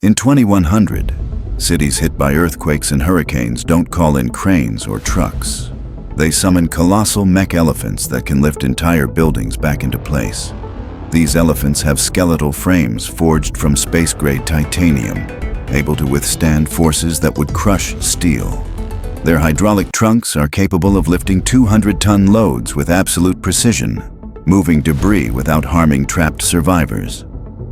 In 2100, cities hit by earthquakes and hurricanes don't call in cranes or trucks. They summon colossal mech elephants that can lift entire buildings back into place. These elephants have skeletal frames forged from space-grade titanium, able to withstand forces that would crush steel. Their hydraulic trunks are capable of lifting 200-ton loads with absolute precision, moving debris without harming trapped survivors.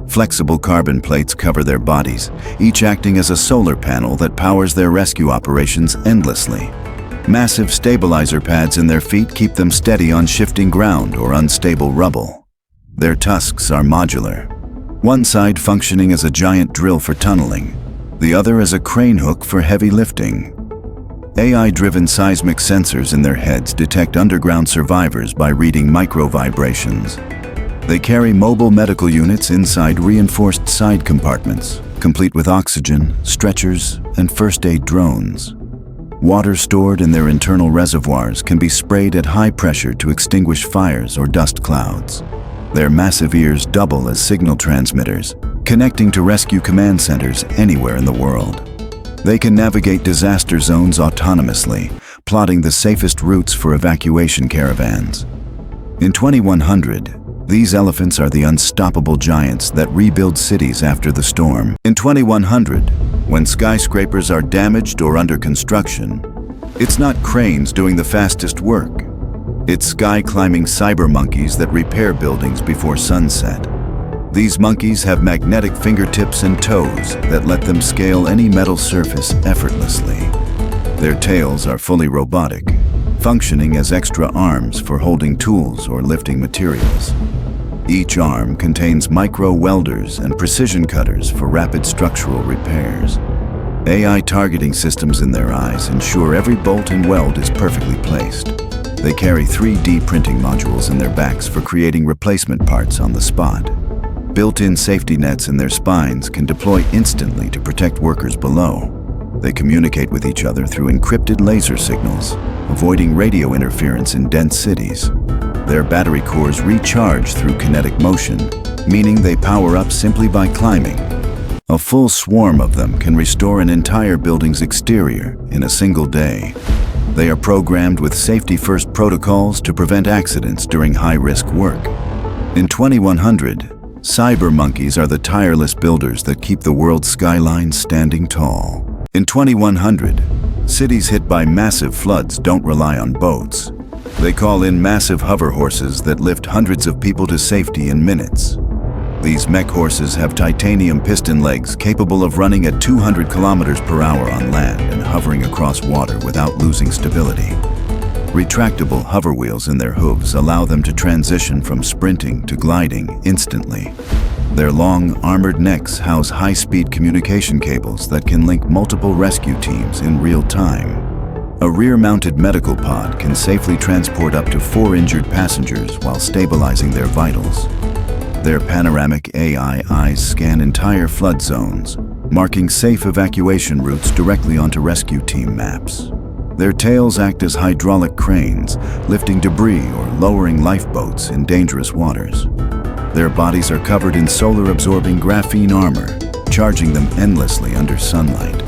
Flexible carbon plates cover their bodies, each acting as a solar panel that powers their rescue operations endlessly. Massive stabilizer pads in their feet keep them steady on shifting ground or unstable rubble. Their tusks are modular, one side functioning as a giant drill for tunneling, the other as a crane hook for heavy lifting. AI-driven seismic sensors in their heads detect underground survivors by reading micro-vibrations. They carry mobile medical units inside reinforced side compartments, complete with oxygen, stretchers, and first-aid drones. Water stored in their internal reservoirs can be sprayed at high pressure to extinguish fires or dust clouds. Their massive ears double as signal transmitters, connecting to rescue command centers anywhere in the world. They can navigate disaster zones autonomously, plotting the safest routes for evacuation caravans. In 2100, these elephants are the unstoppable giants that rebuild cities after the storm. In 2100, when skyscrapers are damaged or under construction, it's not cranes doing the fastest work. It's sky-climbing cyber monkeys that repair buildings before sunset. These monkeys have magnetic fingertips and toes that let them scale any metal surface effortlessly. Their tails are fully robotic, functioning as extra arms for holding tools or lifting materials. Each arm contains micro-welders and precision cutters for rapid structural repairs. AI targeting systems in their eyes ensure every bolt and weld is perfectly placed. They carry 3D printing modules in their backs for creating replacement parts on the spot. Built-in safety nets in their spines can deploy instantly to protect workers below. They communicate with each other through encrypted laser signals, avoiding radio interference in dense cities. Their battery cores recharge through kinetic motion, meaning they power up simply by climbing. A full swarm of them can restore an entire building's exterior in a single day. They are programmed with safety-first protocols to prevent accidents during high-risk work. In 2100, cyber monkeys are the tireless builders that keep the world's skyline standing tall. In 2100, cities hit by massive floods don't rely on boats. They call in massive hover horses that lift hundreds of people to safety in minutes. These mech horses have titanium piston legs capable of running at 200 kilometers per hour on land and hovering across water without losing stability. Retractable hover wheels in their hooves allow them to transition from sprinting to gliding instantly. Their long, armored necks house high-speed communication cables that can link multiple rescue teams in real time. A rear-mounted medical pod can safely transport up to 4 injured passengers while stabilizing their vitals. Their panoramic AI eyes scan entire flood zones, marking safe evacuation routes directly onto rescue team maps. Their tails act as hydraulic cranes, lifting debris or lowering lifeboats in dangerous waters. Their bodies are covered in solar-absorbing graphene armor, charging them endlessly under sunlight.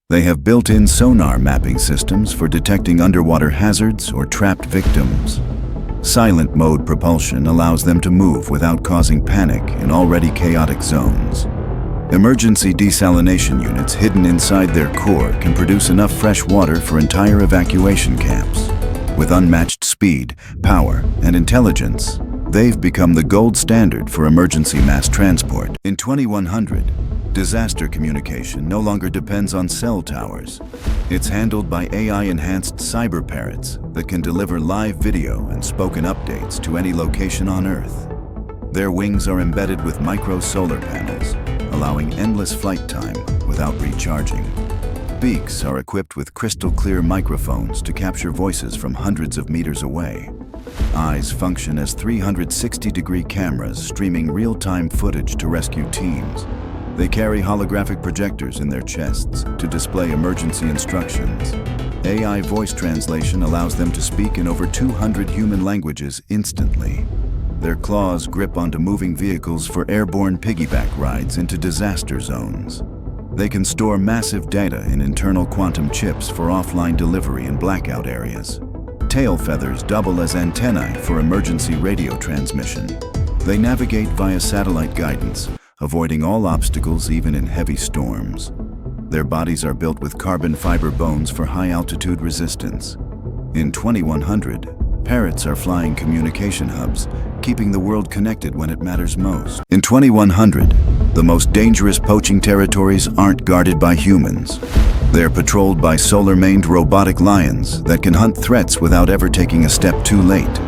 They have built-in sonar mapping systems for detecting underwater hazards or trapped victims. Silent mode propulsion allows them to move without causing panic in already chaotic zones. Emergency desalination units hidden inside their core can produce enough fresh water for entire evacuation camps. With unmatched speed, power, and intelligence, they've become the gold standard for emergency mass transport. In 2100, disaster communication no longer depends on cell towers. It's handled by AI-enhanced cyber parrots that can deliver live video and spoken updates to any location on Earth. Their wings are embedded with micro-solar panels, allowing endless flight time without recharging. Beaks are equipped with crystal-clear microphones to capture voices from hundreds of meters away. Eyes function as 360-degree cameras streaming real-time footage to rescue teams. They carry holographic projectors in their chests to display emergency instructions. AI voice translation allows them to speak in over 200 human languages instantly. Their claws grip onto moving vehicles for airborne piggyback rides into disaster zones. They can store massive data in internal quantum chips for offline delivery in blackout areas. Tail feathers double as antennae for emergency radio transmission. They navigate via satellite guidance, avoiding all obstacles even in heavy storms. Their bodies are built with carbon fiber bones for high-altitude resistance. In 2100, parrots are flying communication hubs, keeping the world connected when it matters most. In 2100, the most dangerous poaching territories aren't guarded by humans. They're patrolled by solar-maned robotic lions that can hunt threats without ever taking a step too late.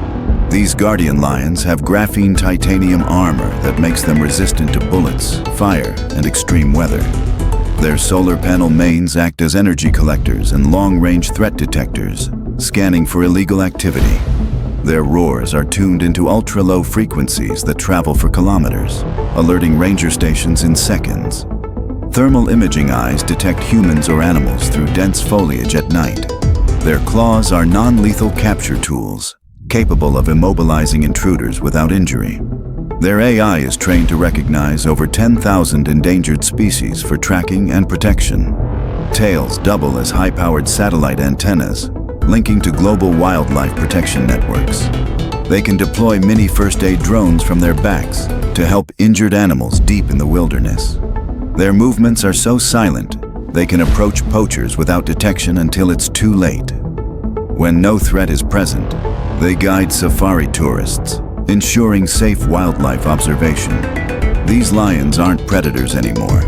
These guardian lions have graphene titanium armor that makes them resistant to bullets, fire, and extreme weather. Their solar panel mains act as energy collectors and long-range threat detectors, scanning for illegal activity. Their roars are tuned into ultra-low frequencies that travel for kilometers, alerting ranger stations in seconds. Thermal imaging eyes detect humans or animals through dense foliage at night. Their claws are non-lethal capture tools, capable of immobilizing intruders without injury. Their AI is trained to recognize over 10,000 endangered species for tracking and protection. Tails double as high-powered satellite antennas, linking to global wildlife protection networks. They can deploy mini first-aid drones from their backs to help injured animals deep in the wilderness. Their movements are so silent, they can approach poachers without detection until it's too late. When no threat is present, they guide safari tourists, ensuring safe wildlife observation. These lions aren't predators anymore.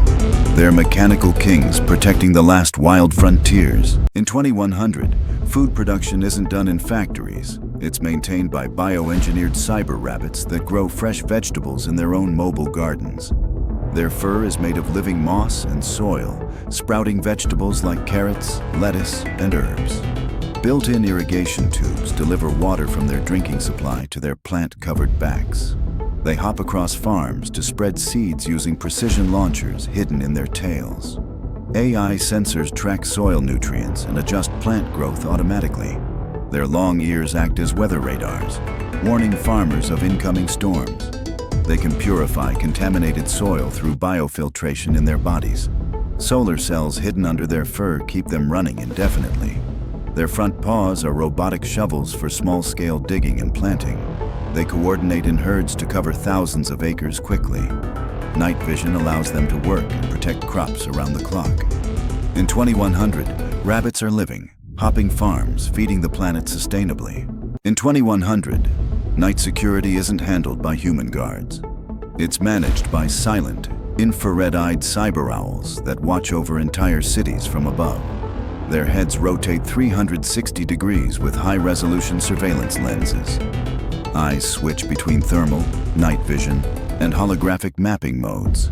They're mechanical kings protecting the last wild frontiers. In 2100, food production isn't done in factories. It's maintained by bioengineered cyber rabbits that grow fresh vegetables in their own mobile gardens. Their fur is made of living moss and soil, sprouting vegetables like carrots, lettuce, and herbs. Built-in irrigation tubes deliver water from their drinking supply to their plant-covered backs. They hop across farms to spread seeds using precision launchers hidden in their tails. AI sensors track soil nutrients and adjust plant growth automatically. Their long ears act as weather radars, warning farmers of incoming storms. They can purify contaminated soil through biofiltration in their bodies. Solar cells hidden under their fur keep them running indefinitely. Their front paws are robotic shovels for small-scale digging and planting. They coordinate in herds to cover thousands of acres quickly. Night vision allows them to work and protect crops around the clock. In 2100, rabbits are living, hopping farms, feeding the planet sustainably. In 2100, night security isn't handled by human guards. It's managed by silent, infrared-eyed cyber owls that watch over entire cities from above. Their heads rotate 360 degrees with high-resolution surveillance lenses. Eyes switch between thermal, night vision, and holographic mapping modes.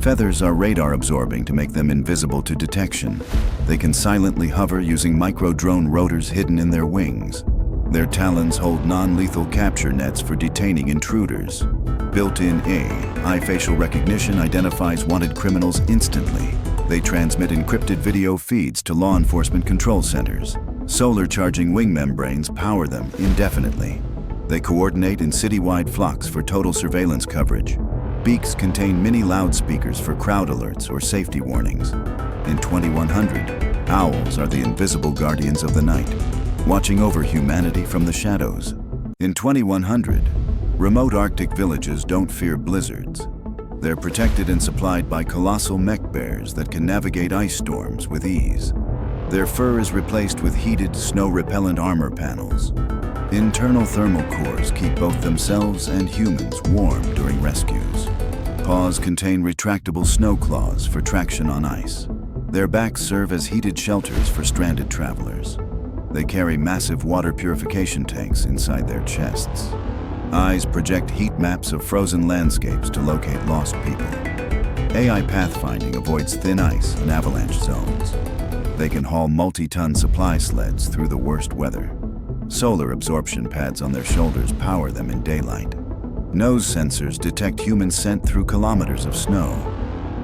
Feathers are radar-absorbing to make them invisible to detection. They can silently hover using micro-drone rotors hidden in their wings. Their talons hold non-lethal capture nets for detaining intruders. Built-in AI facial recognition identifies wanted criminals instantly. They transmit encrypted video feeds to law enforcement control centers. Solar charging wing membranes power them indefinitely. They coordinate in citywide flocks for total surveillance coverage. Beaks contain mini loudspeakers for crowd alerts or safety warnings. In 2100, owls are the invisible guardians of the night, watching over humanity from the shadows. In 2100, remote Arctic villages don't fear blizzards. They're protected and supplied by colossal mech bears that can navigate ice storms with ease. Their fur is replaced with heated, snow-repellent armor panels. Internal thermal cores keep both themselves and humans warm during rescues. Paws contain retractable snow claws for traction on ice. Their backs serve as heated shelters for stranded travelers. They carry massive water purification tanks inside their chests. Eyes project heat maps of frozen landscapes to locate lost people. AI pathfinding avoids thin ice and avalanche zones. They can haul multi-ton supply sleds through the worst weather. Solar absorption pads on their shoulders power them in daylight. Nose sensors detect human scent through kilometers of snow.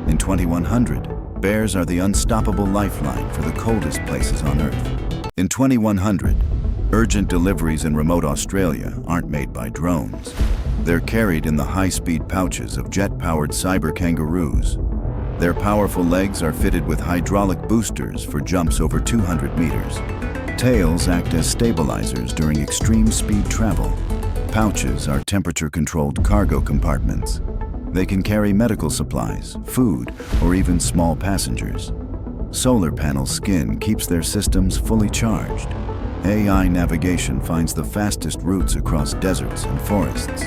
In 2100, bears are the unstoppable lifeline for the coldest places on Earth. In 2100, urgent deliveries in remote Australia aren't made by drones. They're carried in the high-speed pouches of jet-powered cyber kangaroos. Their powerful legs are fitted with hydraulic boosters for jumps over 200 meters. Tails act as stabilizers during extreme speed travel. Pouches are temperature-controlled cargo compartments. They can carry medical supplies, food, or even small passengers. Solar panel skin keeps their systems fully charged. AI navigation finds the fastest routes across deserts and forests.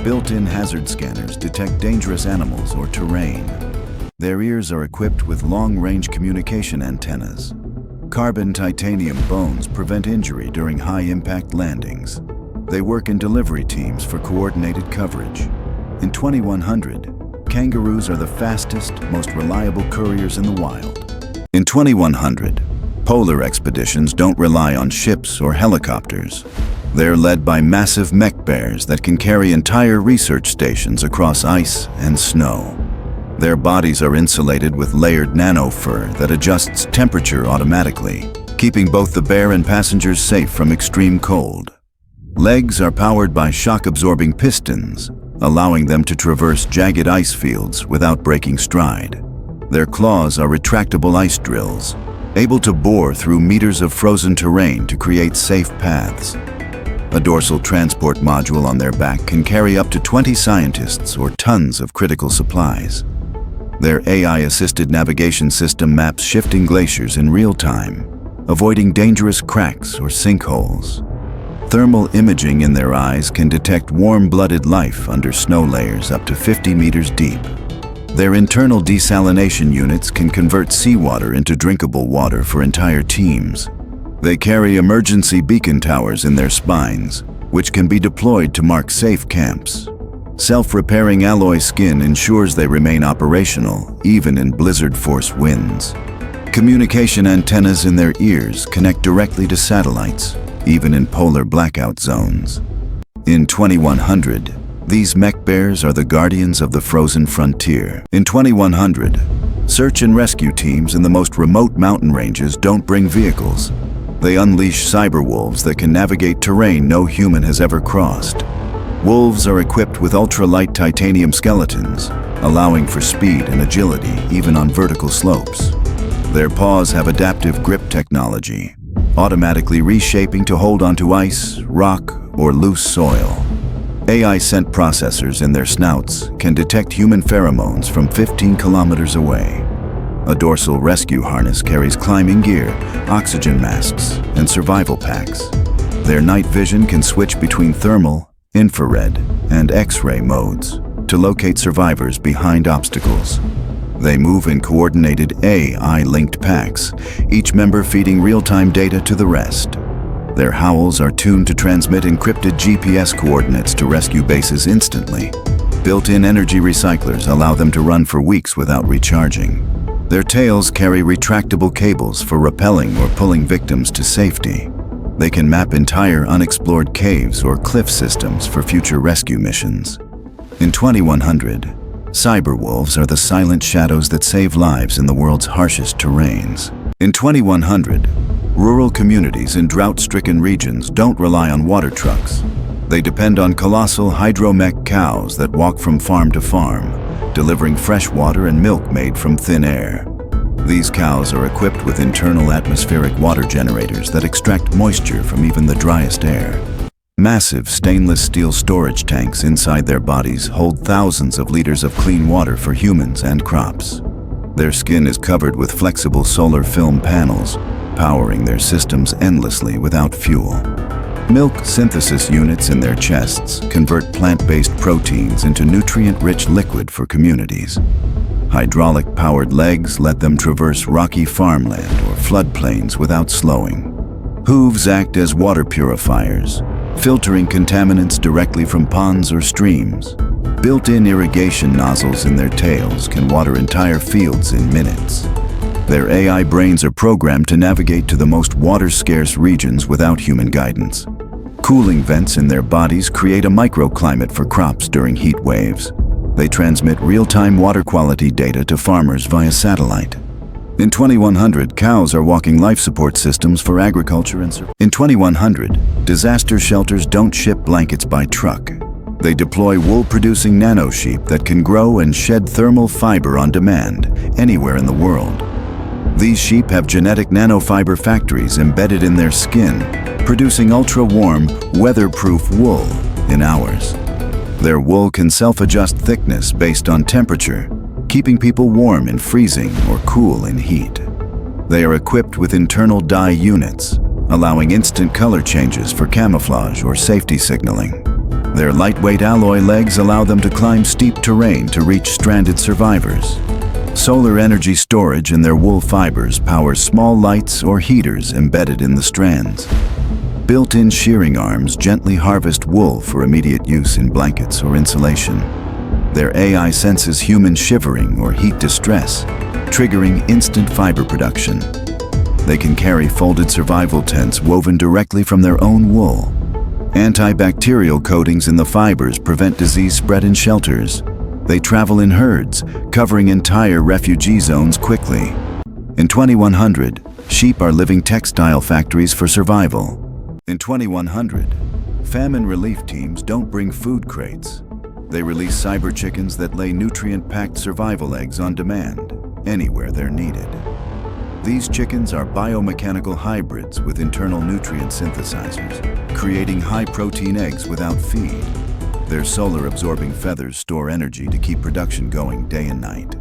Built-in hazard scanners detect dangerous animals or terrain. Their ears are equipped with long-range communication antennas. Carbon titanium bones prevent injury during high-impact landings. They work in delivery teams for coordinated coverage. In 2100, kangaroos are the fastest, most reliable couriers in the wild. In 2100, polar expeditions don't rely on ships or helicopters. They're led by massive mech bears that can carry entire research stations across ice and snow. Their bodies are insulated with layered nano fur that adjusts temperature automatically, keeping both the bear and passengers safe from extreme cold. Legs are powered by shock-absorbing pistons, allowing them to traverse jagged ice fields without breaking stride. Their claws are retractable ice drills, able to bore through meters of frozen terrain to create safe paths. A dorsal transport module on their back can carry up to 20 scientists or tons of critical supplies. Their AI-assisted navigation system maps shifting glaciers in real time, avoiding dangerous cracks or sinkholes. Thermal imaging in their eyes can detect warm-blooded life under snow layers up to 50 meters deep. Their internal desalination units can convert seawater into drinkable water for entire teams. They carry emergency beacon towers in their spines, which can be deployed to mark safe camps. Self-repairing alloy skin ensures they remain operational, even in blizzard-force winds. Communication antennas in their ears connect directly to satellites, even in polar blackout zones. In 2100, these mech bears are the guardians of the frozen frontier. In 2100, search and rescue teams in the most remote mountain ranges don't bring vehicles. They unleash cyber wolves that can navigate terrain no human has ever crossed. Wolves are equipped with ultralight titanium skeletons, allowing for speed and agility even on vertical slopes. Their paws have adaptive grip technology, automatically reshaping to hold onto ice, rock, or loose soil. AI scent processors in their snouts can detect human pheromones from 15 kilometers away. A dorsal rescue harness carries climbing gear, oxygen masks, and survival packs. Their night vision can switch between thermal, infrared, and X-ray modes to locate survivors behind obstacles. They move in coordinated AI-linked packs, each member feeding real-time data to the rest. Their howls are tuned to transmit encrypted GPS coordinates to rescue bases instantly. Built-in energy recyclers allow them to run for weeks without recharging. Their tails carry retractable cables for rappelling or pulling victims to safety. They can map entire unexplored caves or cliff systems for future rescue missions. In 2100, cyberwolves are the silent shadows that save lives in the world's harshest terrains. In 2100, rural communities in drought-stricken regions don't rely on water trucks. They depend on colossal hydromech cows that walk from farm to farm, delivering fresh water and milk made from thin air. These cows are equipped with internal atmospheric water generators that extract moisture from even the driest air. Massive stainless steel storage tanks inside their bodies hold thousands of liters of clean water for humans and crops. Their skin is covered with flexible solar film panels, powering their systems endlessly without fuel. Milk synthesis units in their chests convert plant-based proteins into nutrient-rich liquid for communities. Hydraulic-powered legs let them traverse rocky farmland or floodplains without slowing. Hooves act as water purifiers, filtering contaminants directly from ponds or streams. Built-in irrigation nozzles in their tails can water entire fields in minutes. Their AI brains are programmed to navigate to the most water-scarce regions without human guidance. Cooling vents in their bodies create a microclimate for crops during heat waves. They transmit real-time water quality data to farmers via satellite. In 2100, cows are walking life support systems for agriculture and survival. In 2100, disaster shelters don't ship blankets by truck. They deploy wool-producing nanosheep that can grow and shed thermal fiber on demand anywhere in the world. These sheep have genetic nanofiber factories embedded in their skin, producing ultra-warm, weatherproof wool in hours. Their wool can self-adjust thickness based on temperature, keeping people warm in freezing or cool in heat. They are equipped with internal dye units, allowing instant color changes for camouflage or safety signaling. Their lightweight alloy legs allow them to climb steep terrain to reach stranded survivors. Solar energy storage in their wool fibers powers small lights or heaters embedded in the strands. Built-in shearing arms gently harvest wool for immediate use in blankets or insulation. Their AI senses human shivering or heat distress, triggering instant fiber production. They can carry folded survival tents woven directly from their own wool. Antibacterial coatings in the fibers prevent disease spread in shelters. They travel in herds, covering entire refugee zones quickly. In 2100, sheep are living textile factories for survival. In 2100, famine relief teams don't bring food crates. They release cyber chickens that lay nutrient-packed survival eggs on demand, anywhere they're needed. These chickens are biomechanical hybrids with internal nutrient synthesizers, creating high-protein eggs without feed. Their solar-absorbing feathers store energy to keep production going day and night.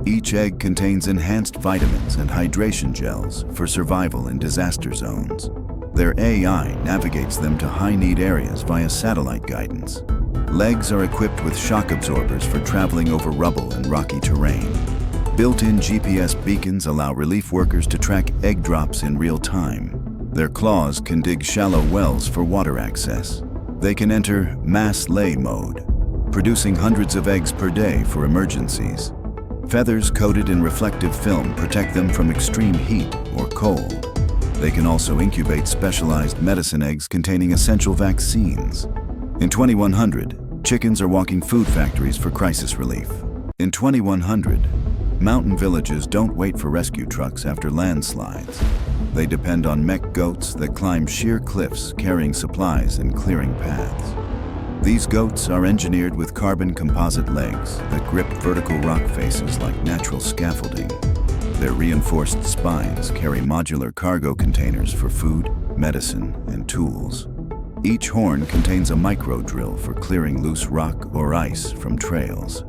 Each egg contains enhanced vitamins and hydration gels for survival in disaster zones. Their AI navigates them to high-need areas via satellite guidance. Legs are equipped with shock absorbers for traveling over rubble and rocky terrain. Built-in GPS beacons allow relief workers to track egg drops in real time. Their claws can dig shallow wells for water access. They can enter mass lay mode, producing hundreds of eggs per day for emergencies. Feathers coated in reflective film protect them from extreme heat or cold. They can also incubate specialized medicine eggs containing essential vaccines. In 2100, chickens are walking food factories for crisis relief. In 2100, mountain villages don't wait for rescue trucks after landslides. They depend on mech goats that climb sheer cliffs carrying supplies and clearing paths. These goats are engineered with carbon composite legs that grip vertical rock faces like natural scaffolding. Their reinforced spines carry modular cargo containers for food, medicine, and tools. Each horn contains a micro drill for clearing loose rock or ice from trails.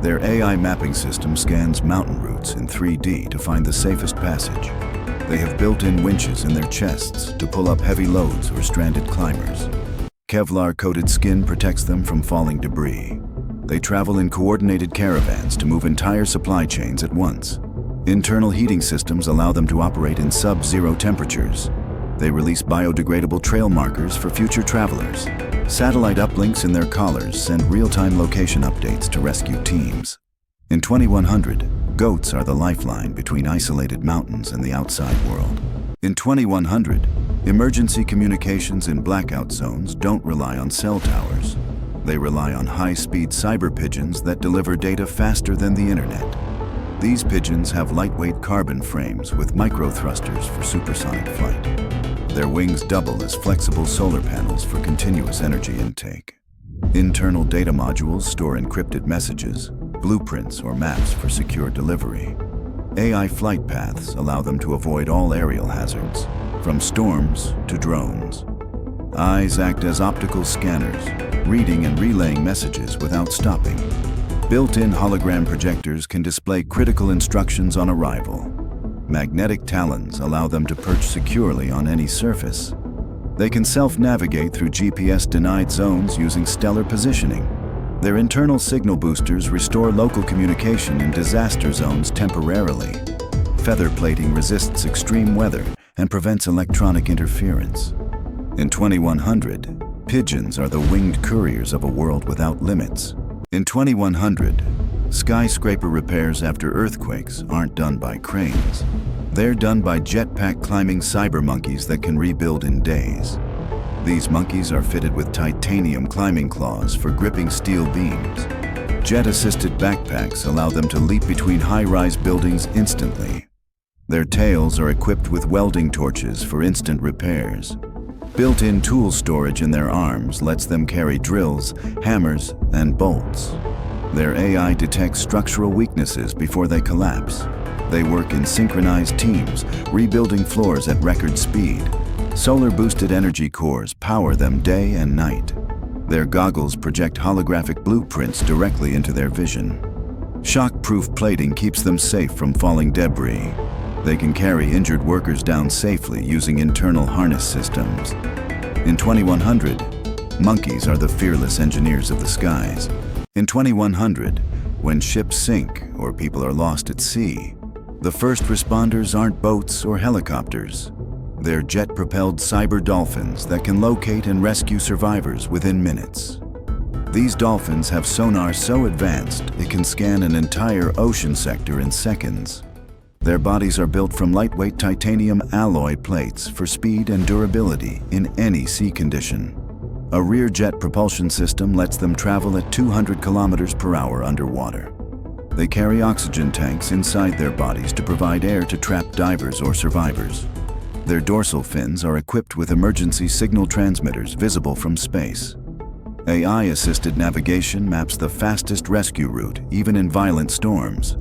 Their AI mapping system scans mountain routes in 3D to find the safest passage. They have built-in winches in their chests to pull up heavy loads or stranded climbers. Kevlar-coated skin protects them from falling debris. They travel in coordinated caravans to move entire supply chains at once. Internal heating systems allow them to operate in sub-zero temperatures. They release biodegradable trail markers for future travelers. Satellite uplinks in their collars send real-time location updates to rescue teams. In 2100, goats are the lifeline between isolated mountains and the outside world. In 2100, emergency communications in blackout zones don't rely on cell towers. They rely on high-speed cyber pigeons that deliver data faster than the internet. These pigeons have lightweight carbon frames with micro-thrusters for supersonic flight. Their wings double as flexible solar panels for continuous energy intake. Internal data modules store encrypted messages, blueprints, or maps for secure delivery. AI flight paths allow them to avoid all aerial hazards, from storms to drones. Eyes act as optical scanners, reading and relaying messages without stopping. Built-in hologram projectors can display critical instructions on arrival. Magnetic talons allow them to perch securely on any surface. They can self-navigate through GPS-denied zones using stellar positioning. Their internal signal boosters restore local communication in disaster zones temporarily. Feather plating resists extreme weather and prevents electronic interference. In 2100, pigeons are the winged couriers of a world without limits. In 2100, skyscraper repairs after earthquakes aren't done by cranes. They're done by jetpack climbing cyber monkeys that can rebuild in days. These monkeys are fitted with titanium climbing claws for gripping steel beams. Jet-assisted backpacks allow them to leap between high-rise buildings instantly. Their tails are equipped with welding torches for instant repairs. Built-in tool storage in their arms lets them carry drills, hammers, and bolts. Their AI detects structural weaknesses before they collapse. They work in synchronized teams, rebuilding floors at record speed. Solar-boosted energy cores power them day and night. Their goggles project holographic blueprints directly into their vision. Shock-proof plating keeps them safe from falling debris. They can carry injured workers down safely using internal harness systems. In 2100, monkeys are the fearless engineers of the skies. In 2100, when ships sink or people are lost at sea, the first responders aren't boats or helicopters. They're jet-propelled cyber dolphins that can locate and rescue survivors within minutes. These dolphins have sonar so advanced it can scan an entire ocean sector in seconds. Their bodies are built from lightweight titanium alloy plates for speed and durability in any sea condition. A rear jet propulsion system lets them travel at 200 kilometers per hour underwater. They carry oxygen tanks inside their bodies to provide air to trapped divers or survivors. Their dorsal fins are equipped with emergency signal transmitters visible from space. AI-assisted navigation maps the fastest rescue route, even in violent storms.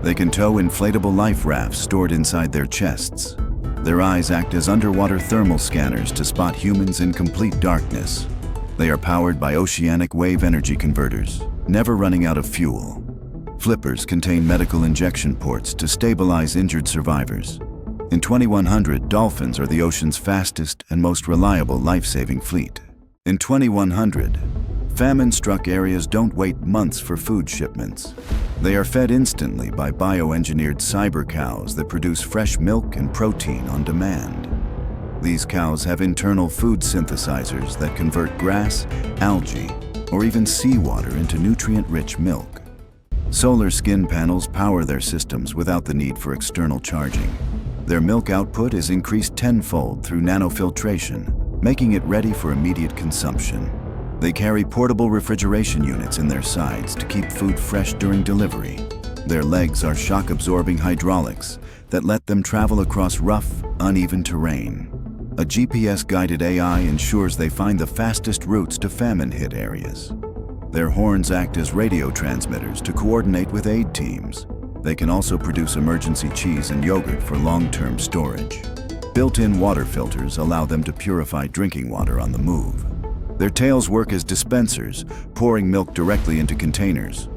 They can tow inflatable life rafts stored inside their chests. Their eyes act as underwater thermal scanners to spot humans in complete darkness. They are powered by oceanic wave energy converters, never running out of fuel. Flippers contain medical injection ports to stabilize injured survivors. In 2100, dolphins are the ocean's fastest and most reliable life-saving fleet. In 2100, famine-struck areas don't wait months for food shipments. They are fed instantly by bioengineered cyber cows that produce fresh milk and protein on demand. These cows have internal food synthesizers that convert grass, algae, or even seawater into nutrient-rich milk. Solar skin panels power their systems without the need for external charging. Their milk output is increased tenfold through nanofiltration, making it ready for immediate consumption. They carry portable refrigeration units in their sides to keep food fresh during delivery. Their legs are shock-absorbing hydraulics that let them travel across rough, uneven terrain. A GPS-guided AI ensures they find the fastest routes to famine-hit areas. Their horns act as radio transmitters to coordinate with aid teams. They can also produce emergency cheese and yogurt for long-term storage. Built-in water filters allow them to purify drinking water on the move. Their tails work as dispensers, pouring milk directly into containers.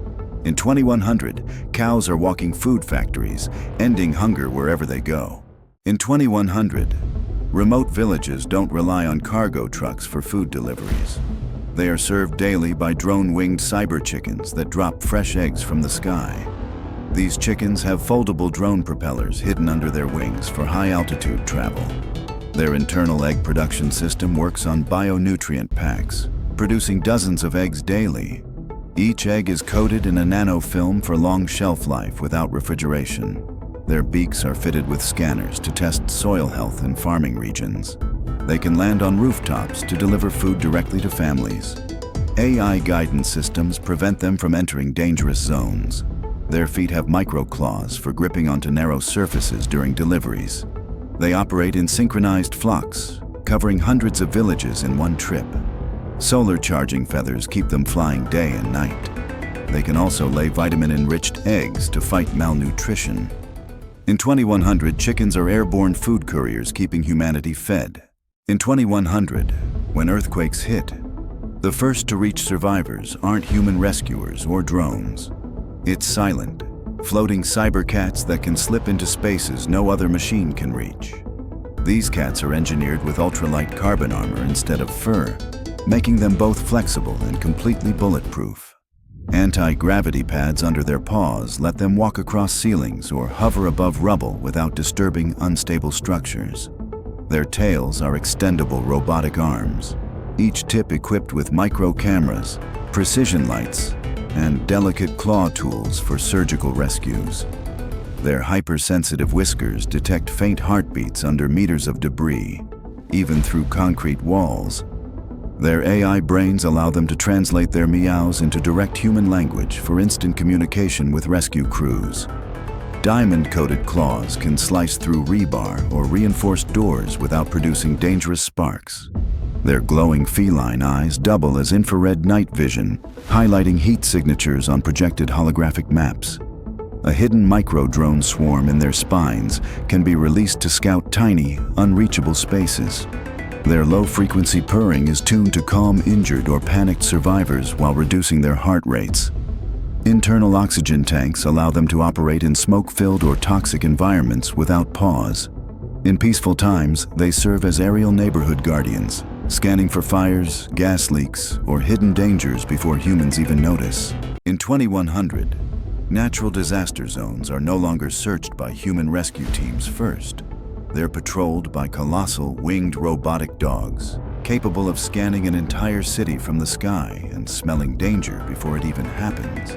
In 2100, cows are walking food factories, ending hunger wherever they go. In 2100, remote villages don't rely on cargo trucks for food deliveries. They are served daily by drone-winged cyber chickens that drop fresh eggs from the sky. These chickens have foldable drone propellers hidden under their wings for high-altitude travel. Their internal egg production system works on bionutrient packs, producing dozens of eggs daily. Each egg is coated in a nanofilm for long shelf life without refrigeration. Their beaks are fitted with scanners to test soil health in farming regions. They can land on rooftops to deliver food directly to families. AI guidance systems prevent them from entering dangerous zones. Their feet have micro-claws for gripping onto narrow surfaces during deliveries. They operate in synchronized flocks, covering hundreds of villages in one trip. Solar charging feathers keep them flying day and night. They can also lay vitamin-enriched eggs to fight malnutrition. In 2100, chickens are airborne food couriers keeping humanity fed. In 2100, when earthquakes hit, the first to reach survivors aren't human rescuers or drones. It's silent, floating cyber cats that can slip into spaces no other machine can reach. These cats are engineered with ultralight carbon armor instead of fur, making them both flexible and completely bulletproof. Anti-gravity pads under their paws let them walk across ceilings or hover above rubble without disturbing unstable structures. Their tails are extendable robotic arms, each tip equipped with micro cameras, precision lights, and delicate claw tools for surgical rescues. Their hypersensitive whiskers detect faint heartbeats under meters of debris, even through concrete walls. Their AI brains allow them to translate their meows into direct human language for instant communication with rescue crews. diamond-coated claws can slice through rebar or reinforced doors without producing dangerous sparks. Their glowing feline eyes double as infrared night vision, highlighting heat signatures on projected holographic maps. A hidden micro-drone swarm in their spines can be released to scout tiny, unreachable spaces. Their low-frequency purring is tuned to calm injured or panicked survivors while reducing their heart rates. Internal oxygen tanks allow them to operate in smoke-filled or toxic environments without pause. In peaceful times, they serve as aerial neighborhood guardians, scanning for fires, gas leaks, or hidden dangers before humans even notice. In 2100, natural disaster zones are no longer searched by human rescue teams first. They're patrolled by colossal winged robotic dogs, capable of scanning an entire city from the sky and smelling danger before it even happens.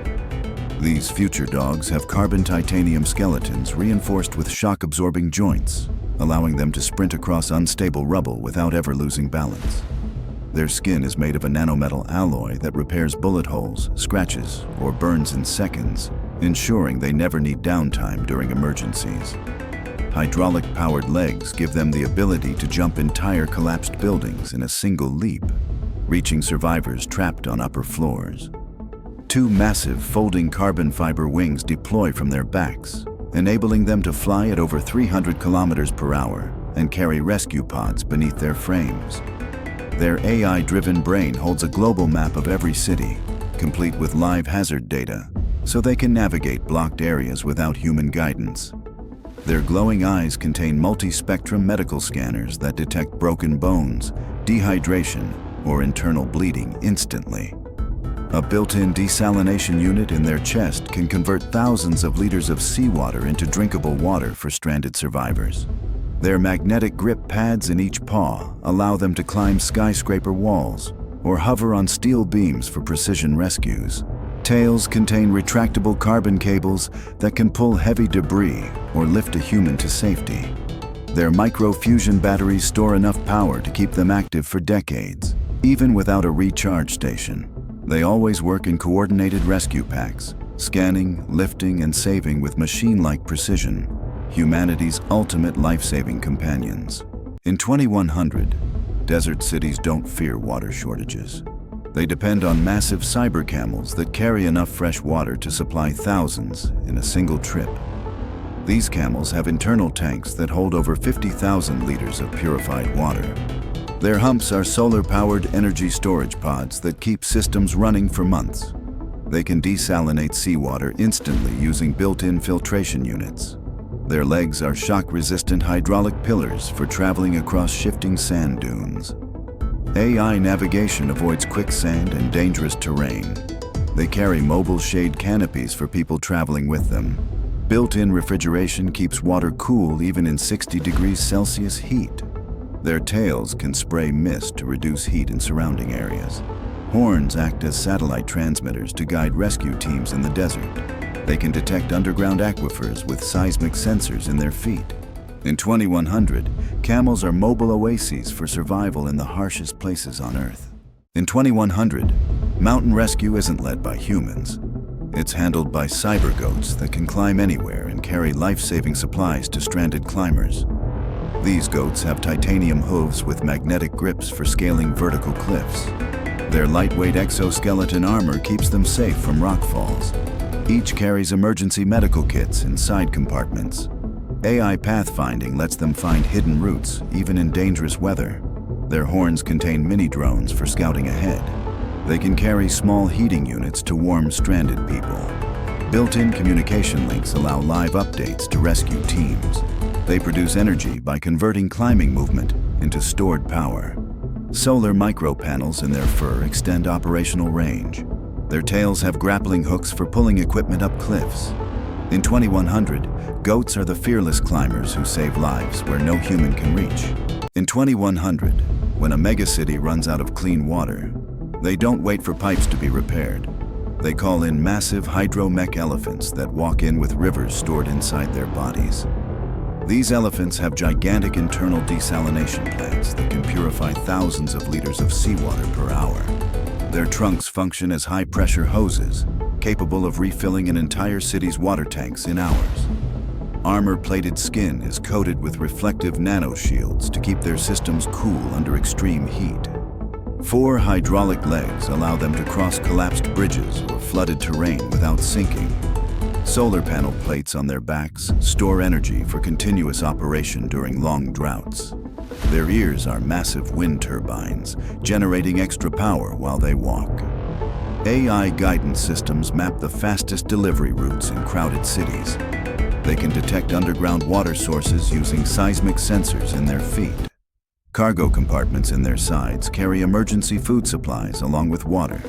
These future dogs have carbon titanium skeletons reinforced with shock-absorbing joints, allowing them to sprint across unstable rubble without ever losing balance. Their skin is made of a nanometal alloy that repairs bullet holes, scratches, or burns in seconds, ensuring they never need downtime during emergencies. Hydraulic-powered legs give them the ability to jump entire collapsed buildings in a single leap, reaching survivors trapped on upper floors. Two massive folding carbon fiber wings deploy from their backs, enabling them to fly at over 300 kilometers per hour and carry rescue pods beneath their frames. Their AI-driven brain holds a global map of every city, complete with live hazard data, so they can navigate blocked areas without human guidance. Their glowing eyes contain multi-spectrum medical scanners that detect broken bones, dehydration, or internal bleeding instantly. A built-in desalination unit in their chest can convert thousands of liters of seawater into drinkable water for stranded survivors. Their magnetic grip pads in each paw allow them to climb skyscraper walls or hover on steel beams for precision rescues. Tails contain retractable carbon cables that can pull heavy debris or lift a human to safety. Their micro-fusion batteries store enough power to keep them active for decades, even without a recharge station. They always work in coordinated rescue packs, scanning, lifting, and saving with machine-like precision, humanity's ultimate life-saving companions. In 2100, desert cities don't fear water shortages. They depend on massive cyber camels that carry enough fresh water to supply thousands in a single trip. These camels have internal tanks that hold over 50,000 liters of purified water. Their humps are solar-powered energy storage pods that keep systems running for months. They can desalinate seawater instantly using built-in filtration units. Their legs are shock-resistant hydraulic pillars for traveling across shifting sand dunes. AI navigation avoids quicksand and dangerous terrain. They carry mobile shade canopies for people traveling with them. Built-in refrigeration keeps water cool even in 60 degrees Celsius heat. Their tails can spray mist to reduce heat in surrounding areas. Horns act as satellite transmitters to guide rescue teams in the desert. They can detect underground aquifers with seismic sensors in their feet. In 2100, camels are mobile oases for survival in the harshest places on Earth. In 2100, mountain rescue isn't led by humans. It's handled by cyber goats that can climb anywhere and carry life-saving supplies to stranded climbers. These goats have titanium hooves with magnetic grips for scaling vertical cliffs. Their lightweight exoskeleton armor keeps them safe from rock falls. Each carries emergency medical kits in side compartments. AI pathfinding lets them find hidden routes, even in dangerous weather. Their horns contain mini-drones for scouting ahead. They can carry small heating units to warm stranded people. Built-in communication links allow live updates to rescue teams. They produce energy by converting climbing movement into stored power. Solar micropanels in their fur extend operational range. Their tails have grappling hooks for pulling equipment up cliffs. In 2100, goats are the fearless climbers who save lives where no human can reach. In 2100, when a megacity runs out of clean water, they don't wait for pipes to be repaired. They call in massive hydro-mech elephants that walk in with rivers stored inside their bodies. These elephants have gigantic internal desalination plants that can purify thousands of liters of seawater per hour. Their trunks function as high-pressure hoses, capable of refilling an entire city's water tanks in hours. armor-plated skin is coated with reflective nanoshields to keep their systems cool under extreme heat. 4 hydraulic legs allow them to cross collapsed bridges or flooded terrain without sinking. Solar panel plates on their backs store energy for continuous operation during long droughts. Their ears are massive wind turbines, generating extra power while they walk. AI guidance systems map the fastest delivery routes in crowded cities. They can detect underground water sources using seismic sensors in their feet. Cargo compartments in their sides carry emergency food supplies along with water.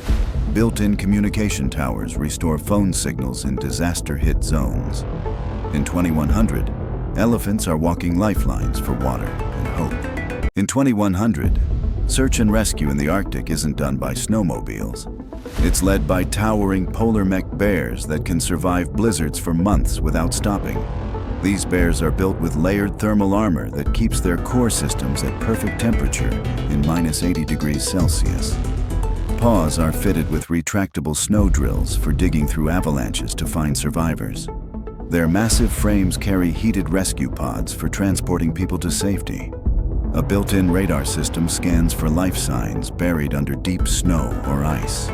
Built-in communication towers restore phone signals in disaster-hit zones. In 2100, elephants are walking lifelines for water and hope. In 2100, search and rescue in the Arctic isn't done by snowmobiles. It's led by towering polar mech bears that can survive blizzards for months without stopping. These bears are built with layered thermal armor that keeps their core systems at perfect temperature in -80 degrees Celsius. Paws are fitted with retractable snow drills for digging through avalanches to find survivors. Their massive frames carry heated rescue pods for transporting people to safety. A built-in radar system scans for life signs buried under deep snow or ice.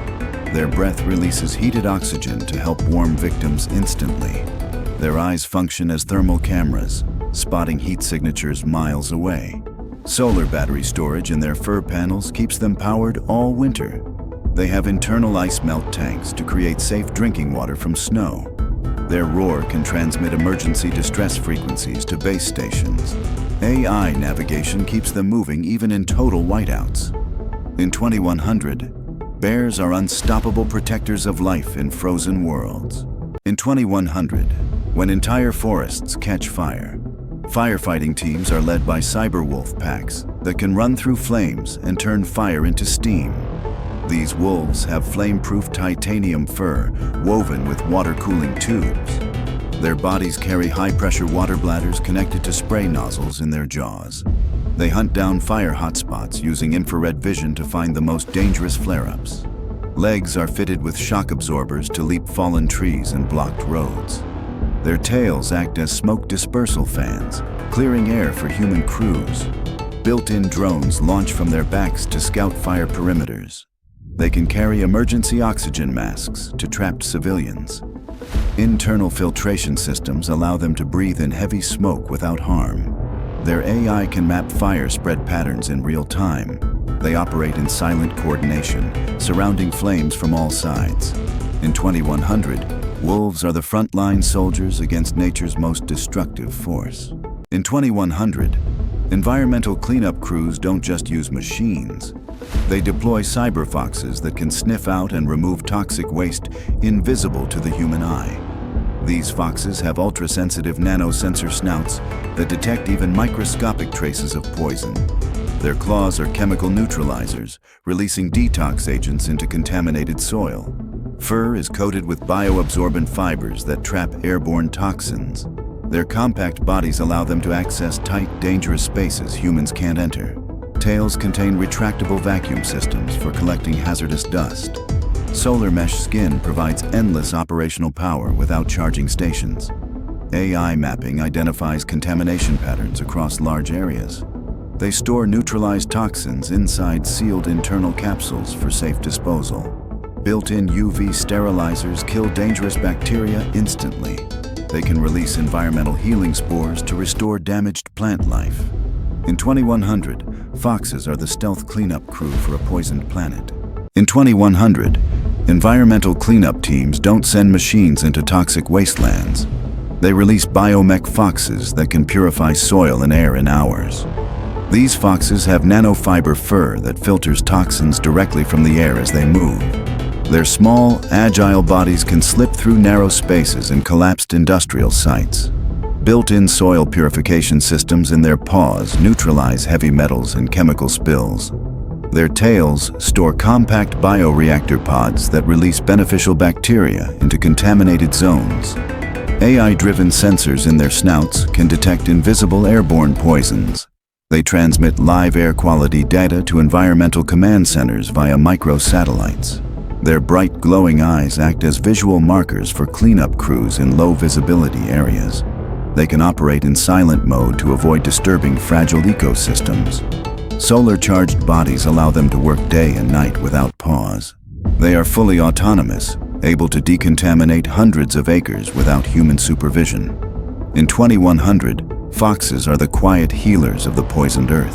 Their breath releases heated oxygen to help warm victims instantly. Their eyes function as thermal cameras, spotting heat signatures miles away. Solar battery storage in their fur panels keeps them powered all winter. They have internal ice melt tanks to create safe drinking water from snow. Their roar can transmit emergency distress frequencies to base stations. AI navigation keeps them moving even in total whiteouts. In 2100, bears are unstoppable protectors of life in frozen worlds. In 2100, when entire forests catch fire, firefighting teams are led by cyberwolf packs that can run through flames and turn fire into steam. These wolves have flame-proof titanium fur woven with water-cooling tubes. Their bodies carry high-pressure water bladders connected to spray nozzles in their jaws. They hunt down fire hotspots using infrared vision to find the most dangerous flare-ups. Legs are fitted with shock absorbers to leap fallen trees and blocked roads. Their tails act as smoke dispersal fans, clearing air for human crews. Built-in drones launch from their backs to scout fire perimeters. They can carry emergency oxygen masks to trapped civilians. Internal filtration systems allow them to breathe in heavy smoke without harm. Their AI can map fire spread patterns in real time. They operate in silent coordination, surrounding flames from all sides. In 2100, wolves are the frontline soldiers against nature's most destructive force. In 2100, environmental cleanup crews don't just use machines. They deploy cyber foxes that can sniff out and remove toxic waste invisible to the human eye. These foxes have ultra-sensitive nanosensor snouts that detect even microscopic traces of poison. Their claws are chemical neutralizers, releasing detox agents into contaminated soil. Fur is coated with bioabsorbent fibers that trap airborne toxins. Their compact bodies allow them to access tight, dangerous spaces humans can't enter. Tails contain retractable vacuum systems for collecting hazardous dust. Solar mesh skin provides endless operational power without charging stations. AI mapping identifies contamination patterns across large areas. They store neutralized toxins inside sealed internal capsules for safe disposal. Built-in UV sterilizers kill dangerous bacteria instantly. They can release environmental healing spores to restore damaged plant life. In 2100, foxes are the stealth cleanup crew for a poisoned planet. In 2100, environmental cleanup teams don't send machines into toxic wastelands. They release biomech foxes that can purify soil and air in hours. These foxes have nanofiber fur that filters toxins directly from the air as they move. Their small, agile bodies can slip through narrow spaces in collapsed industrial sites. Built-in soil purification systems in their paws neutralize heavy metals and chemical spills. Their tails store compact bioreactor pods that release beneficial bacteria into contaminated zones. AI-driven sensors in their snouts can detect invisible airborne poisons. They transmit live air quality data to environmental command centers via microsatellites. Their bright, glowing eyes act as visual markers for cleanup crews in low-visibility areas. They can operate in silent mode to avoid disturbing fragile ecosystems. Solar-charged bodies allow them to work day and night without pause. They are fully autonomous, able to decontaminate hundreds of acres without human supervision. In 2100, foxes are the quiet healers of the poisoned earth.